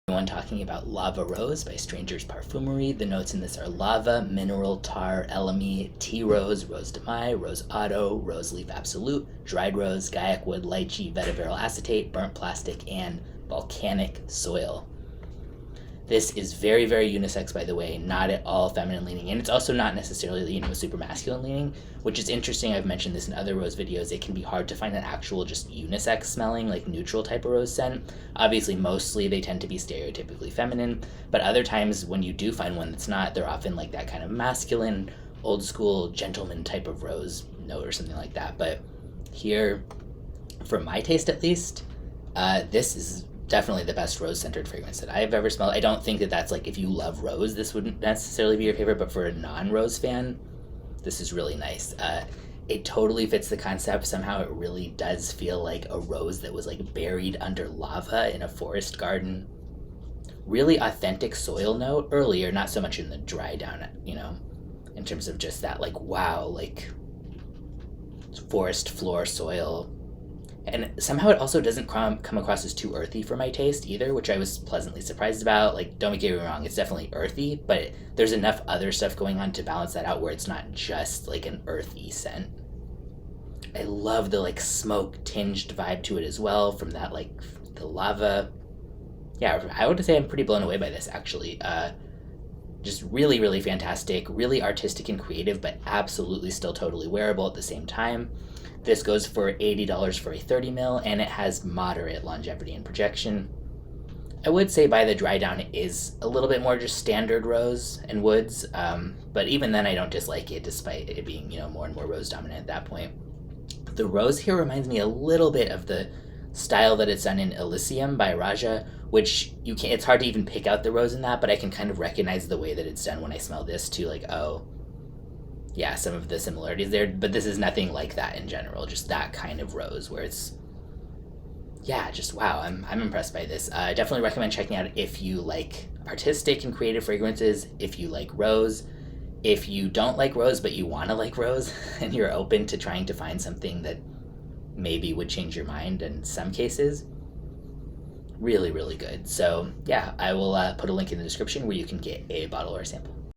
One talking about Lava Rose by Stranger's Parfumerie. The notes in this are lava, mineral, tar, elemi, tea rose, rose de mai, rose Otto, rose leaf absolute, dried rose, Gaiacwood, Litchi, Vetiveryl acetate, burnt plastic, and volcanic soil. This is very, very unisex, by the way, not at all feminine leaning, and it's also not necessarily, super masculine leaning, which is interesting. I've mentioned this in other rose videos. It can be hard to find an actual just unisex smelling, like neutral type of rose scent. Obviously, mostly they tend to be stereotypically feminine, but other times when you do find one that's not, they're often like that kind of masculine, old school gentleman type of rose note or something like that. But here, for my taste at least, this is definitely the best rose-centered fragrance that I've ever smelled. I don't think that that's like, if you love rose, this wouldn't necessarily be your favorite, but for a non-rose fan, this is really nice. It totally fits the concept. Somehow it really does feel like a rose that was like buried under lava in a forest garden. Really authentic soil note earlier, not so much in the dry down, in terms of just that like, wow, like forest floor soil. And somehow it also doesn't come across as too earthy for my taste either, which I was pleasantly surprised about. Like, don't get me wrong, it's definitely earthy, but there's enough other stuff going on to balance that out where it's not just like an earthy scent. I love the like smoke tinged vibe to it as well from that like the lava. Yeah, I would say I'm pretty blown away by this actually. Just really, really fantastic, really artistic and creative, but absolutely still totally wearable at the same time. This goes for $80 for a 30 ml, and it has moderate longevity and projection. I would say by the dry down it is a little bit more just standard rose and woods, but even then I don't dislike it despite it being, more and more rose dominant at that point. The rose here reminds me a little bit of the style that it's done in Elysium by Raja, which it's hard to even pick out the rose in that, but I can kind of recognize the way that it's done when I smell this too, like, oh, yeah, some of the similarities there, but this is nothing like that in general, just that kind of rose where it's, yeah, just wow, I'm impressed by this. I definitely recommend checking out if you like artistic and creative fragrances, if you like rose. If you don't like rose but you want to like rose and you're open to trying to find something that maybe would change your mind in some cases, really, really good. So yeah, I will put a link in the description where you can get a bottle or a sample.